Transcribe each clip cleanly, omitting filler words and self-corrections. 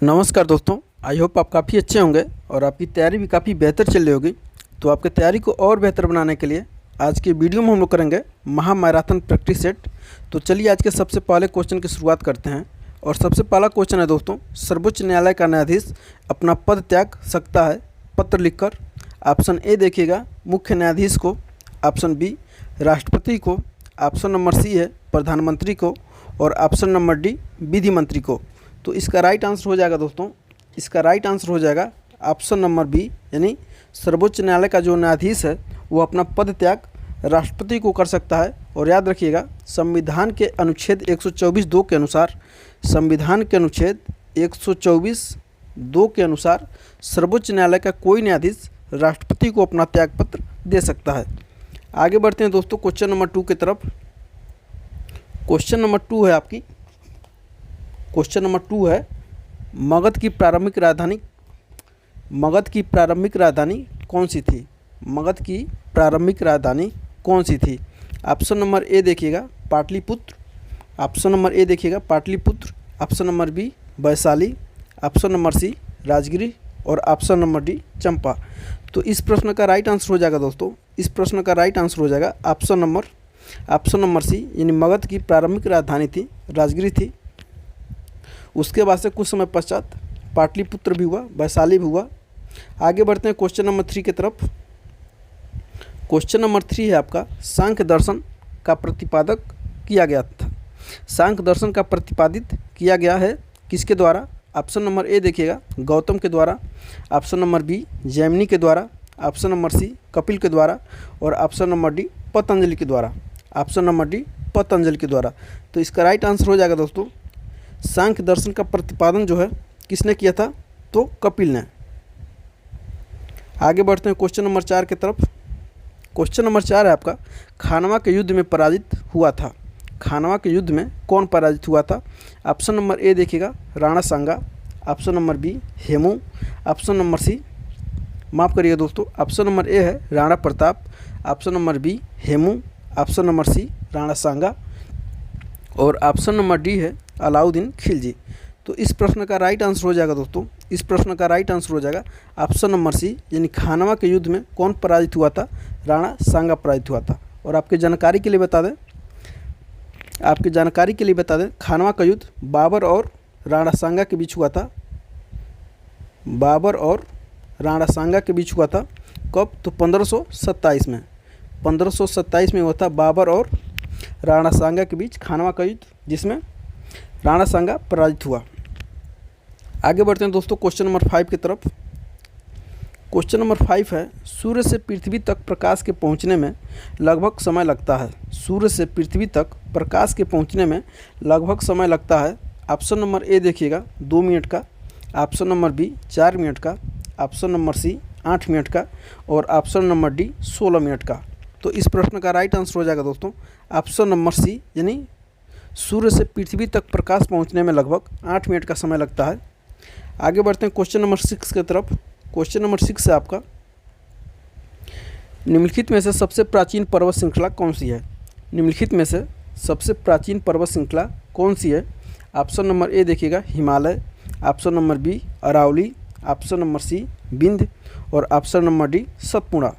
नमस्कार दोस्तों, I hope आप काफ़ी अच्छे होंगे और आपकी तैयारी भी काफ़ी बेहतर चल रही होगी। तो आपकी तैयारी को और बेहतर बनाने के लिए आज के वीडियो में हम लोग करेंगे महा मैराथन प्रैक्टिस सेट। तो चलिए आज के सबसे पहले क्वेश्चन की शुरुआत करते हैं। और सबसे पहला क्वेश्चन है दोस्तों, सर्वोच्च न्यायालय का न्यायाधीश अपना पद त्याग सकता है पत्र लिखकर? ऑप्शन ए देखिएगा मुख्य न्यायाधीश को, ऑप्शन बी राष्ट्रपति को, ऑप्शन नंबर सी है प्रधानमंत्री को और ऑप्शन नंबर डी विधि मंत्री को। तो इसका राइट आंसर हो जाएगा दोस्तों, इसका राइट आंसर हो जाएगा ऑप्शन नंबर बी, यानी सर्वोच्च न्यायालय का जो न्यायाधीश है वो अपना पद त्याग राष्ट्रपति को कर सकता है। और याद रखिएगा संविधान के अनुच्छेद 124(2) के अनुसार, संविधान के अनुच्छेद 124(2) के अनुसार सर्वोच्च न्यायालय का कोई न्यायाधीश राष्ट्रपति को अपना त्याग पत्र दे सकता है। आगे बढ़ते हैं दोस्तों क्वेश्चन नंबर 2 की तरफ। क्वेश्चन नंबर 2 है आपकी, क्वेश्चन नंबर 2 है मगध की प्रारंभिक राजधानी कौन सी थी? मगध की प्रारंभिक राजधानी कौन सी थी? ऑप्शन नंबर ए देखिएगा पाटलिपुत्र, ऑप्शन नंबर ए देखिएगा Pataliputra, option number B Vaishali, option number C Rajgiri और ऑप्शन नंबर डी चंपा। तो इस प्रश्न का राइट आंसर हो जाएगा दोस्तों, इस प्रश्न का राइट आंसर हो जाएगा ऑप्शन नंबर सी, यानी मगध की प्रारंभिक राजधानी थी राजगिरी थी। उसके बाद से कुछ समय पश्चात पाटलिपुत्र भी हुआ, वैशाली भी हुआ। आगे बढ़ते हैं क्वेश्चन नंबर 3 की तरफ। क्वेश्चन नंबर 3 है आपका सांख्य दर्शन का प्रतिपादक किया गया था। सांख्य दर्शन का प्रतिपादित किया गया है किसके द्वारा? ऑप्शन नंबर ए देखिएगा गौतम के द्वारा, ऑप्शन नंबर बी जैमिनी के द्वारा, ऑप्शन नंबर सी कपिल के द्वारा और ऑप्शन नंबर डी पतंजलि के द्वारा, ऑप्शन नंबर डी पतंजलि के द्वारा। तो इसका राइट आंसर हो जाएगा दोस्तों, सांख्य दर्शन का प्रतिपादन जो है किसने किया था? तो कपिल ने। आगे बढ़ते हैं क्वेश्चन नंबर 4 की तरफ। क्वेश्चन नंबर 4 है आपका खानवा के युद्ध में पराजित हुआ था। खानवा के युद्ध में कौन पराजित हुआ था? ऑप्शन नंबर ए देखिएगा Rana Sanga, option number B Hemu, option number C माफ़ करिएगा दोस्तों, ऑप्शन नंबर ए है Rana Pratap, option number B Hemu, option number C Rana Sanga और ऑप्शन नंबर डी है अलाउद्दीन खिलजी। तो इस प्रश्न का राइट आंसर हो जाएगा दोस्तों, इस प्रश्न का राइट आंसर हो जाएगा ऑप्शन नंबर सी, यानी खानवा के युद्ध में कौन पराजित हुआ था? राणा सांगा पराजित हुआ था। और आपकी जानकारी के लिए बता दें, खानवा का युद्ध बाबर और राणा सांगा के बीच हुआ था। बाबर और राणा सांगा के बीच हुआ था कब? तो 1527 में, 1527 में हुआ था बाबर और राणा सांगा के बीच खानवा का युद्ध, जिसमें राणा सांगा पराजित हुआ। आगे बढ़ते हैं दोस्तों क्वेश्चन नंबर 5 की तरफ। क्वेश्चन नंबर 5 है सूर्य से पृथ्वी तक प्रकाश के पहुंचने में लगभग समय लगता है। सूर्य से पृथ्वी तक प्रकाश के पहुंचने में लगभग समय लगता है। ऑप्शन नंबर ए देखिएगा 2 मिनट का, ऑप्शन नंबर बी 4 मिनट का, ऑप्शन नंबर सी 8 मिनट का और ऑप्शन नंबर डी 16 मिनट का। तो इस प्रश्न का राइट आंसर हो जाएगा दोस्तों ऑप्शन नंबर सी, यानी सूर्य से पृथ्वी तक प्रकाश पहुंचने में लगभग 8 मिनट का समय लगता है। आगे बढ़ते हैं क्वेश्चन नंबर 6 की तरफ। क्वेश्चन नंबर 6 है आपका निम्नलिखित में से सबसे प्राचीन पर्वत श्रृंखला कौन सी है? निम्नलिखित में से सबसे प्राचीन पर्वत श्रृंखला कौन सी है? ऑप्शन नंबर ए देखिएगा Himalaya, option number B Aravalli, option number C Vindhya और ऑप्शन नंबर डी सतपुड़ा।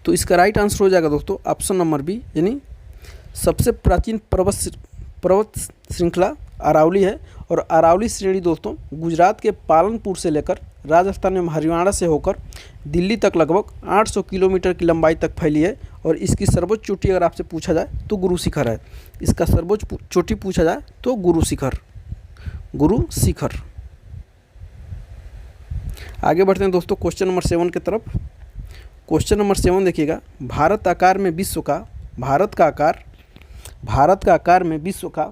तो इसका राइट आंसर हो जाएगा दोस्तों ऑप्शन नंबर बी, यानी सबसे प्राचीन पर्वत श्रृंखला अरावली है। और अरावली श्रेणी दोस्तों गुजरात के पालनपुर से लेकर राजस्थान में हरियाणा से होकर दिल्ली तक लगभग 800 किलोमीटर की लंबाई तक फैली है। और इसकी सर्वोच्च चोटी अगर आपसे पूछा जाए तो गुरु शिखर है। इसका सर्वोच्च चोटी पूछा जाए तो गुरु शिखर। आगे बढ़ते हैं दोस्तों क्वेश्चन नंबर 7 की तरफ। क्वेश्चन नंबर 7 देखिएगा भारत का आकार में विश्व का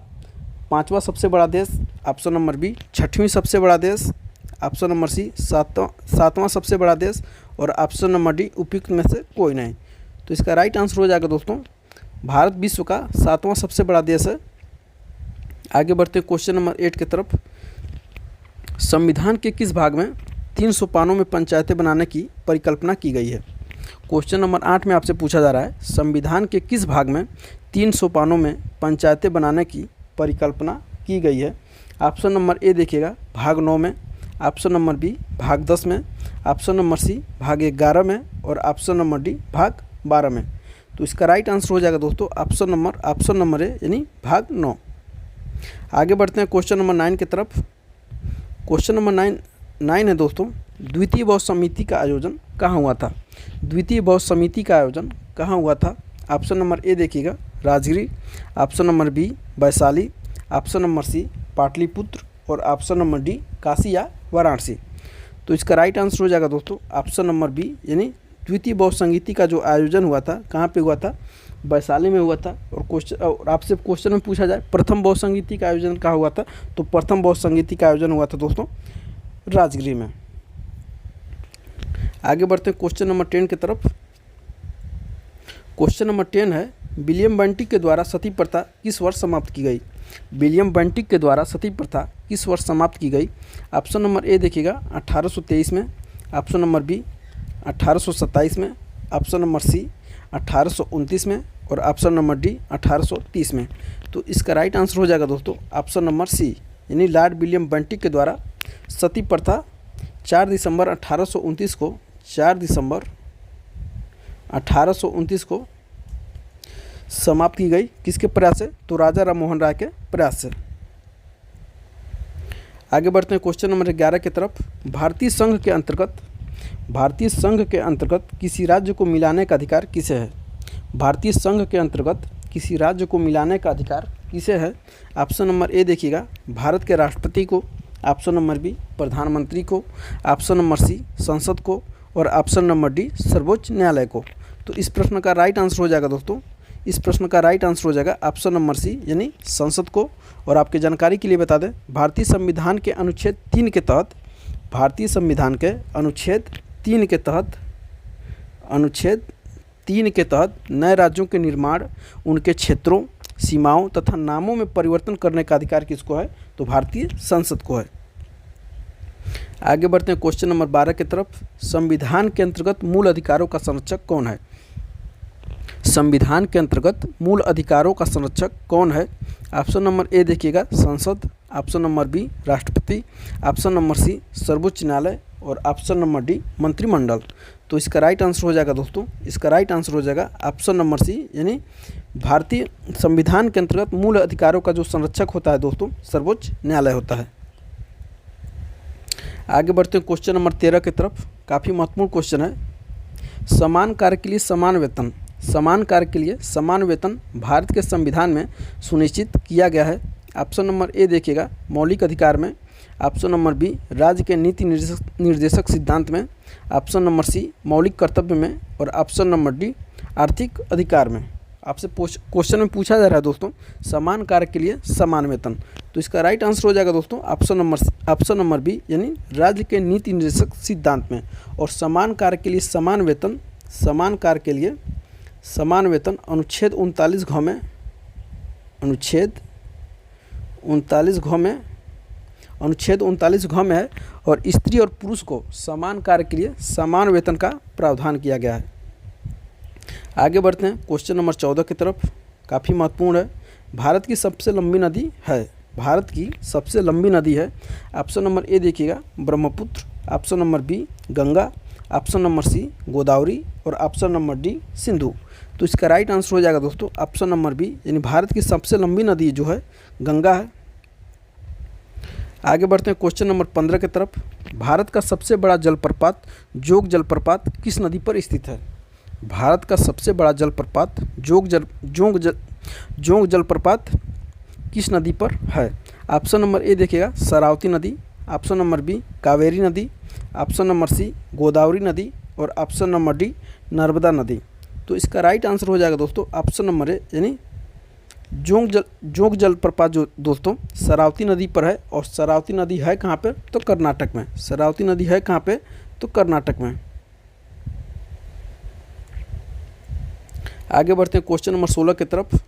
5वां सबसे बड़ा देश। ऑप्शन नंबर बी 6वां सबसे बड़ा देश, ऑप्शन नंबर सी 7वां सबसे बड़ा देश और ऑप्शन नंबर डी उपयुक्त में से कोई नहीं। तो इसका राइट आंसर हो जाएगा दोस्तों भारत विश्व का 7वां सबसे बड़ा देश है। आगे बढ़ते हैं क्वेश्चन नंबर 8 की तरफ। संविधान के किस भाग में 300 पानों में पंचायतें बनाने की परिकल्पना की गई है? क्वेश्चन नंबर 8 में आपसे पूछा जा रहा है संविधान के किस भाग में 300 पानों में पंचायतें बनाने की परिकल्पना की गई है। ऑप्शन नंबर ए देखिएगा भाग 9 में, ऑप्शन नंबर बी भाग 10 में, ऑप्शन नंबर सी भाग 11 में और ऑप्शन नंबर डी भाग 12 में। तो इसका राइट आंसर हो जाएगा दोस्तों ऑप्शन नंबर ए यानी भाग 9। आगे बढ़ते हैं क्वेश्चन नंबर 9 की तरफ। क्वेश्चन नंबर 9 है दोस्तों, द्वितीय बौद्ध समिति का आयोजन कहाँ हुआ था? द्वितीय बौद्ध समिति का आयोजन कहाँ हुआ था? ऑप्शन नंबर ए देखिएगा Rajgiri, option number B Vaishali, option number C Pataliputra और ऑप्शन नंबर डी काशी या वाराणसी। तो इसका राइट आंसर हो जाएगा दोस्तों ऑप्शन नंबर बी यानी द्वितीय बौद्ध संगीति का जो आयोजन हुआ था कहाँ पे हुआ था? वैशाली में हुआ था। और आपसे क्वेश्चन में पूछा जाए प्रथम बौद्ध संगीति का आयोजन कहाँ हुआ था, तो प्रथम बौद्ध संगीति का आयोजन हुआ था दोस्तों राजगिरी में। आगे बढ़ते हैं क्वेश्चन नंबर 10 की तरफ। क्वेश्चन नंबर 10 है, विलियम बेंटिक के द्वारा सती प्रथा किस वर्ष समाप्त की गई? विलियम बेंटिक के द्वारा सती प्रथा किस वर्ष समाप्त की गई? ऑप्शन नंबर ए देखिएगा 1823 में, ऑप्शन नंबर बी 1827 में, ऑप्शन नंबर सी 1829 में और ऑप्शन नंबर डी 1830 में। तो इसका राइट आंसर हो जाएगा दोस्तों ऑप्शन नंबर सी यानी लॉर्ड विलियम बेंटिक के द्वारा सती प्रथा 4 दिसंबर 1829 को 4 दिसंबर 1829 को समाप्त की गई। किसके प्रयास से? तो राजा राम मोहन राय के प्रयास से। आगे बढ़ते हैं क्वेश्चन नंबर 11 की तरफ। भारतीय संघ के अंतर्गत किसी राज्य को मिलाने का अधिकार किसे है? भारतीय संघ के अंतर्गत किसी राज्य को मिलाने का अधिकार किसे है? ऑप्शन नंबर ए देखिएगा भारत के राष्ट्रपति को, ऑप्शन नंबर बी प्रधानमंत्री को, ऑप्शन नंबर सी संसद को और ऑप्शन नंबर डी सर्वोच्च न्यायालय को। तो इस प्रश्न का राइट आंसर हो जाएगा दोस्तों, इस प्रश्न का राइट आंसर हो जाएगा ऑप्शन नंबर सी यानी संसद को। और आपके जानकारी के लिए बता दें, भारतीय संविधान के अनुच्छेद 3 के तहत, भारतीय संविधान के अनुच्छेद 3 के तहत नए राज्यों के निर्माण, उनके क्षेत्रों, सीमाओं तथा नामों में परिवर्तन करने का अधिकार किसको है? तो भारतीय संसद को है। आगे बढ़ते हैं क्वेश्चन नंबर 12 की तरफ। संविधान के अंतर्गत मूल अधिकारों का संरक्षक कौन है? संविधान के अंतर्गत मूल अधिकारों का संरक्षक कौन है? ऑप्शन नंबर ए देखिएगा संसद, ऑप्शन नंबर बी राष्ट्रपति, ऑप्शन नंबर सी सर्वोच्च न्यायालय और ऑप्शन नंबर डी मंत्रिमंडल। तो इसका राइट आंसर हो जाएगा दोस्तों, इसका राइट आंसर हो जाएगा ऑप्शन नंबर सी यानी भारतीय संविधान के अंतर्गत मूल अधिकारों का जो संरक्षक होता है दोस्तों सर्वोच्च न्यायालय होता है। आगे बढ़ते हैं क्वेश्चन नंबर 13 की तरफ। काफ़ी महत्वपूर्ण क्वेश्चन है। समान कार्य के लिए समान वेतन, समान कार्य के लिए समान वेतन भारत के संविधान में सुनिश्चित किया गया है। ऑप्शन नंबर ए देखिएगा मौलिक अधिकार में, ऑप्शन नंबर बी राज्य के नीति निर्देशक सिद्धांत में, ऑप्शन नंबर सी मौलिक कर्तव्य में और ऑप्शन नंबर डी आर्थिक अधिकार में। आपसे क्वेश्चन में पूछा जा रहा है दोस्तों समान कार्य के लिए समान वेतन, तो इसका राइट आंसर हो जाएगा दोस्तों ऑप्शन नंबर बी यानी राज्य के नीति निर्देशक सिद्धांत में। और समान कार्य के लिए समान वेतन, समान कार्य के लिए समान वेतन अनुच्छेद 39 घ में, अनुच्छेद 39 घ में है और स्त्री और पुरुष को समान कार्य के लिए समान वेतन का प्रावधान किया गया है। आगे बढ़ते हैं क्वेश्चन नंबर 14 की तरफ। काफ़ी महत्वपूर्ण है। भारत की सबसे लंबी नदी है, भारत की सबसे लंबी नदी है। ऑप्शन नंबर ए देखिएगा Brahmaputra, option number B Ganga, option number C Godavari और ऑप्शन नंबर डी सिंधु। तो इसका राइट आंसर हो जाएगा दोस्तों ऑप्शन नंबर बी यानी भारत की सबसे लंबी नदी जो है गंगा है। आगे बढ़ते हैं क्वेश्चन नंबर 15 की तरफ। भारत का सबसे बड़ा जलप्रपात जोग जलप्रपात किस नदी पर स्थित है? भारत का सबसे बड़ा जलप्रपात जोग जलप्रपात किस नदी पर है? ऑप्शन नंबर ए देखिएगा शरावती नदी, ऑप्शन नंबर बी कावेरी नदी, ऑप्शन नंबर सी गोदावरी नदी और ऑप्शन नंबर डी नर्मदा नदी। तो इसका राइट आंसर हो जाएगा दोस्तों ऑप्शन नंबर ए यानी जोग जलप्रपात जो दोस्तों शरावती नदी पर है। और शरावती नदी है कहाँ पे? तो कर्नाटक में। शरावती नदी है कहाँ पे? तो कर्नाटक में। आगे बढ़ते हैं क्वेश्चन नंबर 16 की तरफ।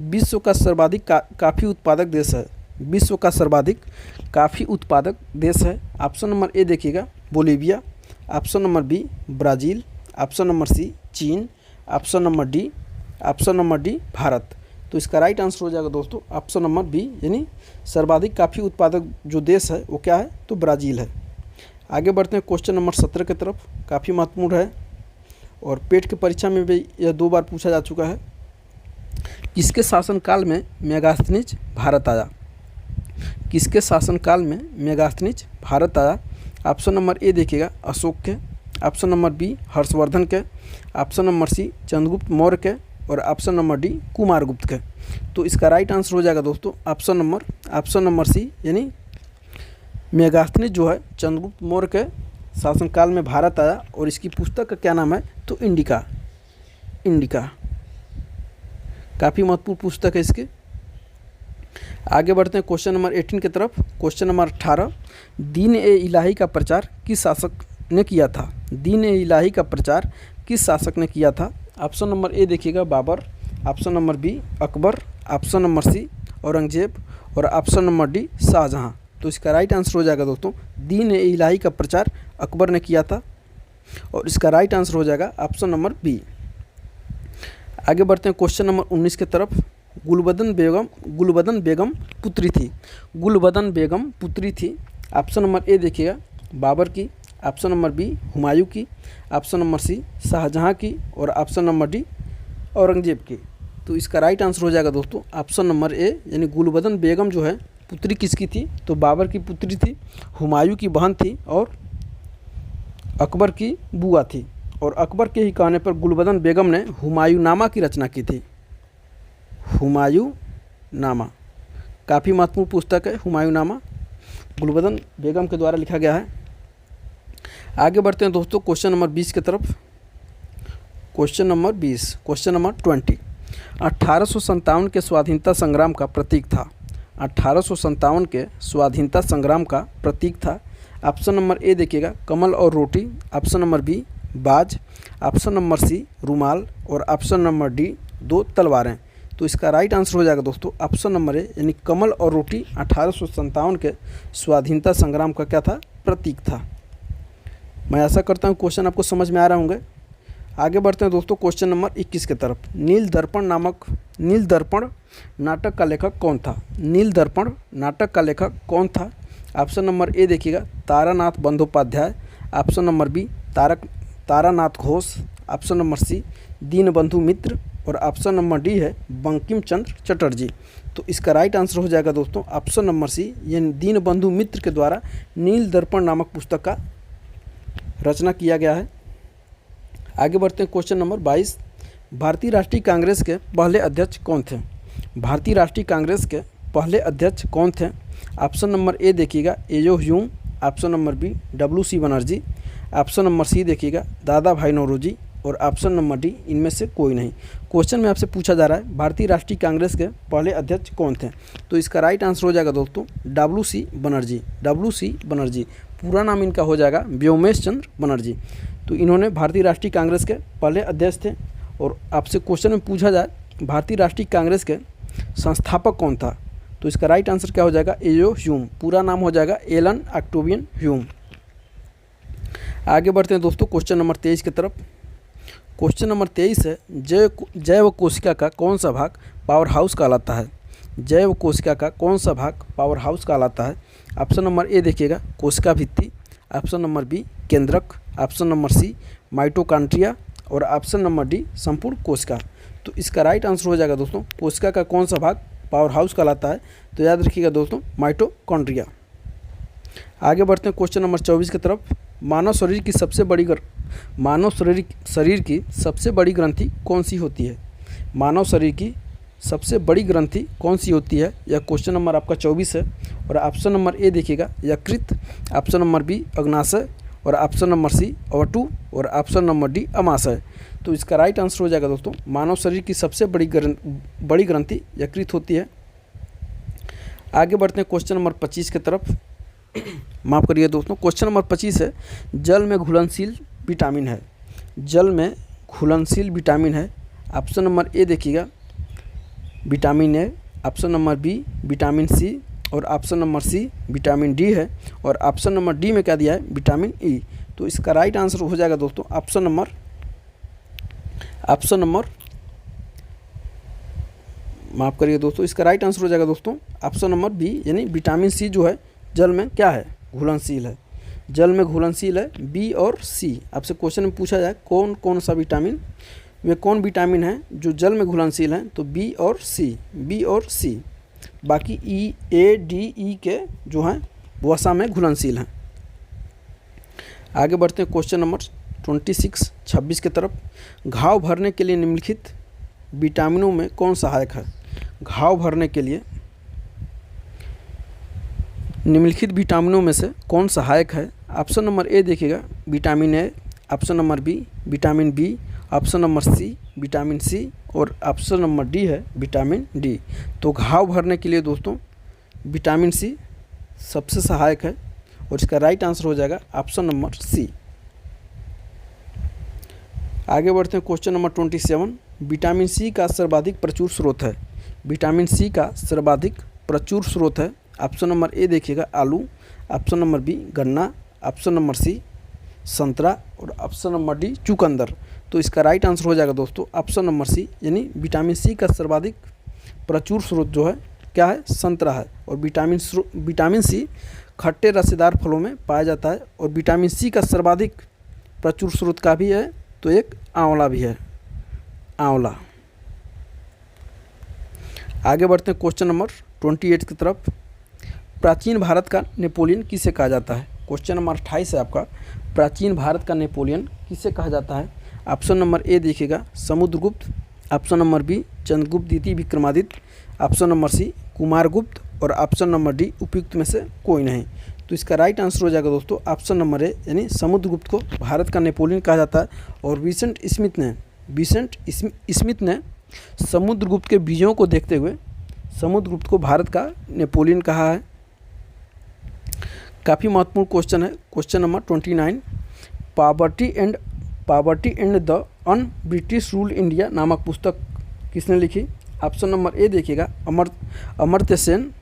विश्व का सर्वाधिक काफ़ी उत्पादक देश है, विश्व का सर्वाधिक काफ़ी उत्पादक देश है। ऑप्शन नंबर ए देखिएगा Bolivia, option number B Brazil, option number C चीन, ऑप्शन नंबर डी भारत। तो इसका राइट आंसर हो जाएगा दोस्तों ऑप्शन नंबर बी, यानी सर्वाधिक कॉफ़ी उत्पादक जो देश है वो क्या है, तो ब्राज़ील है। आगे बढ़ते हैं क्वेश्चन नंबर 17 की तरफ। काफ़ी महत्वपूर्ण है और पेट की परीक्षा में भी यह 2 बार पूछा जा चुका है। किसके शासनकाल में मेगास्थनीज भारत आया? किसके शासनकाल में मेगास्थनीज भारत आया? ऑप्शन नंबर ए देखिएगा अशोक के, ऑप्शन नंबर बी हर्षवर्धन के, option number C Chandragupta Maurya के और ऑप्शन नंबर डी कुमारगुप्त के। तो इसका राइट आंसर हो जाएगा दोस्तों ऑप्शन नंबर सी, यानी मेगास्थनीज जो है चंद्रगुप्त मौर्य के शासनकाल में भारत आया। और इसकी पुस्तक का क्या नाम है, तो इंडिका। काफ़ी महत्वपूर्ण पुस्तक है इसकी। आगे बढ़ते हैं क्वेश्चन नंबर 18 की तरफ। क्वेश्चन नंबर 18, दीन ए इलाही का प्रचार किस शासक ने किया था? दीन ए इलाही का प्रचार किस शासक ने किया था? ऑप्शन नंबर ए देखिएगा Babur, option number B Akbar, option number C Aurangzeb और ऑप्शन नंबर डी शाहजहाँ। तो इसका राइट आंसर हो जाएगा दोस्तों दीन ए इलाही का प्रचार अकबर ने किया था और इसका राइट आंसर हो जाएगा ऑप्शन नंबर बी। आगे बढ़ते हैं क्वेश्चन नंबर 19 की तरफ। गुलबदन बेगम पुत्री थी। गुलबदन बेगम पुत्री थी। ऑप्शन नंबर ए देखिएगा बाबर की, ऑप्शन नंबर बी हुमायूं की, ऑप्शन नंबर सी शाहजहाँ की और ऑप्शन नंबर डी औरंगजेब की। तो इसका राइट आंसर हो जाएगा दोस्तों ऑप्शन नंबर ए, यानी गुलबदन बेगम जो है पुत्री किसकी थी, तो बाबर की पुत्री थी, हुमायूं की बहन थी और अकबर की बुआ थी। और अकबर के ही कहने पर गुलबदन बेगम ने हुमायूंनामा की रचना की थी। हुमायूंनामा काफ़ी महत्वपूर्ण पुस्तक है। हुमायूंनामा गुलबदन बेगम के द्वारा लिखा गया है। आगे बढ़ते हैं दोस्तों क्वेश्चन नंबर 20 की तरफ। क्वेश्चन नंबर 20, क्वेश्चन नंबर 20, 1857 के स्वाधीनता संग्राम का प्रतीक था। 1857 के स्वाधीनता संग्राम का प्रतीक था। ऑप्शन नंबर ए देखिएगा कमल और रोटी, ऑप्शन नंबर बी बाज, ऑप्शन नंबर सी रुमाल और ऑप्शन नंबर डी 2 तलवारें। तो इसका राइट आंसर हो जाएगा दोस्तों ऑप्शन नंबर ए, यानी कमल और रोटी 1857 के स्वाधीनता संग्राम का क्या था, प्रतीक था। मैं आशा करता हूँ क्वेश्चन आपको समझ में आ रहे होंगे। आगे बढ़ते हैं दोस्तों क्वेश्चन नंबर 21 की तरफ। नील दर्पण नाटक का लेखक कौन था? नील दर्पण नाटक का लेखक कौन था? ऑप्शन नंबर ए देखिएगा Taranath Bandopadhyay, option number B Taranath Ghosh, option number C Dinabandhu Mitra और ऑप्शन नंबर डी है बंकिम चंद्र चटर्जी। तो इसका राइट आंसर हो जाएगा दोस्तों ऑप्शन नंबर सी, यानी दीनबंधु मित्र के द्वारा नील दर्पण नामक पुस्तक का रचना किया गया है। आगे बढ़ते हैं क्वेश्चन नंबर 22, भारतीय राष्ट्रीय कांग्रेस के पहले अध्यक्ष कौन थे? भारतीय राष्ट्रीय कांग्रेस के पहले अध्यक्ष कौन थे? ऑप्शन नंबर ए देखिएगा A O Hume, option number B WC Banerjee, option number C देखिएगा दादा भाई नौरोजी और ऑप्शन नंबर डी इनमें से कोई नहीं। क्वेश्चन में आपसे पूछा जा रहा है भारतीय राष्ट्रीय कांग्रेस के पहले अध्यक्ष कौन थे? तो इसका राइट आंसर हो जाएगा दोस्तों WC बनर्जी। पूरा नाम इनका हो जाएगा व्योमेश चंद्र बनर्जी। तो इन्होंने भारतीय राष्ट्रीय कांग्रेस के पहले अध्यक्ष थे। और आपसे क्वेश्चन में पूछा जाए भारतीय राष्ट्रीय कांग्रेस के संस्थापक कौन था, तो इसका राइट आंसर क्या हो जाएगा एजो ह्यूम। पूरा नाम हो जाएगा एलन ऑक्टेवियन ह्यूम। आगे बढ़ते हैं दोस्तों क्वेश्चन नंबर 23 की तरफ। क्वेश्चन नंबर 23 है जैव कोशिका का कौन सा भाग पावर हाउस कहलाता है? जैव कोशिका का कौन सा भाग पावर हाउस कहलाता है? ऑप्शन नंबर ए देखिएगा कोशिका भित्ति, ऑप्शन नंबर बी केंद्रक, ऑप्शन नंबर सी माइटोकॉन्ड्रिया और ऑप्शन नंबर डी संपूर्ण कोशिका। तो इसका राइट आंसर हो जाएगा दोस्तों कोशिका का कौन सा भाग पावर हाउस कहलाता है? तो याद रखिएगा दोस्तों माइटोकॉन्ड्रिया। आगे बढ़ते हैं क्वेश्चन नंबर 24 की तरफ। मानव शरीर की सबसे बड़ी ग्रंथि कौन सी होती है? मानव शरीर की सबसे बड़ी ग्रंथि कौन सी होती है? यह क्वेश्चन नंबर आपका 24 है। और ऑप्शन नंबर ए देखिएगा यकृत, ऑप्शन नंबर बी अग्नाशय और ऑप्शन नंबर सी अवटु और ऑप्शन नंबर डी अमाशय। तो इसका राइट आंसर हो जाएगा दोस्तों मानव शरीर की सबसे बड़ी ग्रंथि यकृत होती है। आगे बढ़ते हैं क्वेश्चन नंबर 25 की तरफ। माफ़ करिए दोस्तों, क्वेश्चन नंबर 25 है जल में घुलनशील विटामिन है। जल में घुलनशील विटामिन है। ऑप्शन नंबर ए देखिएगा vitamin A, option number B vitamin C और option number C vitamin D है और ऑप्शन नंबर डी में क्या दिया है विटामिन ई। तो इसका राइट आंसर हो जाएगा दोस्तों ऑप्शन नंबर माफ़ करिए दोस्तों, इसका राइट आंसर हो जाएगा दोस्तों ऑप्शन नंबर बी, यानी विटामिन सी जो है जल में क्या है, घुलनशील है। जल में घुलनशील है, बी और सी। आपसे क्वेश्चन में पूछा जाए कौन कौन सा विटामिन, वे कौन विटामिन है जो जल में घुलनशील हैं, तो बी और सी, बी और सी। बाकी ई, ए, डी, ई के जो हैं वसा में घुलनशील हैं। आगे बढ़ते हैं क्वेश्चन नंबर 26 की तरफ। घाव भरने के लिए निम्नलिखित विटामिनों में कौन सहायक है। घाव भरने के लिए निम्नलिखित विटामिनों में से कौन सहायक है। ऑप्शन नंबर ए देखिएगा vitamin A, option number B vitamin B, option number C vitamin C और ऑप्शन नंबर डी है विटामिन डी। तो घाव भरने के लिए दोस्तों विटामिन सी सबसे सहायक है और इसका राइट आंसर हो जाएगा ऑप्शन नंबर सी। आगे बढ़ते हैं क्वेश्चन नंबर 27। विटामिन सी का सर्वाधिक प्रचुर स्रोत है। विटामिन सी का सर्वाधिक प्रचुर स्रोत है। ऑप्शन नंबर ए देखिएगा आलू, ऑप्शन नंबर बी गन्ना, ऑप्शन नंबर सी संतरा और ऑप्शन नंबर डी चुकंदर। तो इसका राइट आंसर हो जाएगा दोस्तों ऑप्शन नंबर सी, यानी विटामिन सी का सर्वाधिक प्रचुर स्रोत जो है क्या है, संतरा है। और विटामिन सी खट्टे रसेदार फलों में पाया जाता है और विटामिन सी का सर्वाधिक प्रचुर स्रोत का भी है तो एक आंवला भी है, आंवला। आगे बढ़ते हैं क्वेश्चन नंबर 28 की तरफ। प्राचीन भारत का नेपोलियन किसे कहा जाता है। क्वेश्चन नंबर 28 है आपका, प्राचीन भारत का नेपोलियन किसे कहा जाता है। ऑप्शन नंबर ए देखिएगा Samudragupta, option number B Chandragupta द्वितीय Vikramaditya, option number C Kumaragupta और ऑप्शन नंबर डी उपयुक्त में से कोई नहीं। तो इसका राइट आंसर हो जाएगा दोस्तों ऑप्शन नंबर ए, यानी समुद्रगुप्त को भारत का नेपोलियन कहा जाता है। और विसेंट स्मिथ ने समुद्रगुप्त के विजयों को देखते हुए समुद्रगुप्त को भारत का नेपोलियन कहा है। काफ़ी महत्वपूर्ण क्वेश्चन है question number 29। Poverty and the un British rule India नामक पुस्तक किसने लिखी। ऑप्शन नंबर ए देखिएगा Amartya Sen,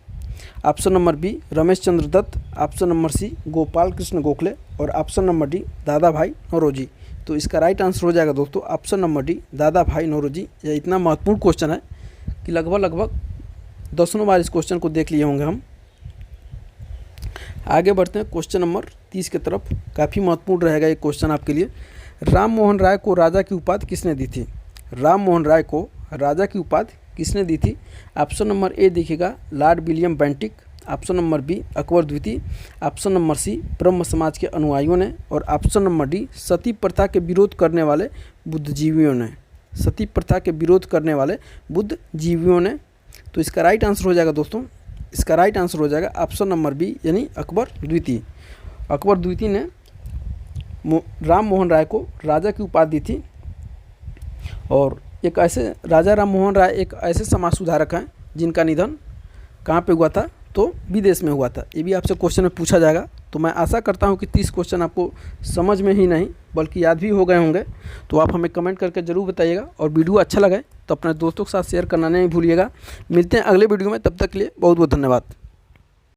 option number B Ramesh Chandra Dutt, option number C Gopal Krishna Gokhale और ऑप्शन नंबर डी दादा भाई नौरोजी। तो इसका राइट आंसर हो जाएगा दोस्तों ऑप्शन नंबर डी दादा भाई नौरोजी। यह इतना महत्वपूर्ण क्वेश्चन है कि लगभग दसों बार इस क्वेश्चन को देख लिए होंगे हम। आगे बढ़ते हैं क्वेश्चन नंबर 30 की तरफ। काफ़ी महत्वपूर्ण रहेगा ये क्वेश्चन आपके लिए। राम मोहन राय को राजा की उपाधि किसने दी थी। राम मोहन राय को राजा की उपाधि किसने दी थी। ऑप्शन नंबर ए देखिएगा Lord William Bentinck, option number B Akbar द्वितीय, ऑप्शन नंबर सी ब्रह्म समाज के अनुयायियों ने और ऑप्शन नंबर डी सती प्रथा के विरोध करने वाले बुद्धिजीवियों ने। सती प्रथा के विरोध करने वाले बुद्धिजीवियों ने। तो इसका राइट आंसर हो जाएगा दोस्तों, इसका राइट आंसर हो जाएगा ऑप्शन नंबर बी, यानी अकबर द्वितीय। अकबर द्वितीय ने राम मोहन राय को राजा की उपाधि दी थी। और एक ऐसे राजा राम मोहन राय एक ऐसे समाज सुधारक हैं जिनका निधन कहाँ पे हुआ था, तो विदेश में हुआ था। ये भी आपसे क्वेश्चन में पूछा जाएगा। तो मैं आशा करता हूँ कि 30 क्वेश्चन आपको समझ में ही नहीं बल्कि याद भी हो गए होंगे। तो आप हमें कमेंट करके ज़रूर बताइएगा और वीडियो अच्छा लगे तो अपने दोस्तों के साथ शेयर करना नहीं भूलिएगा। मिलते हैं अगले वीडियो में, तब तक के लिए बहुत बहुत धन्यवाद।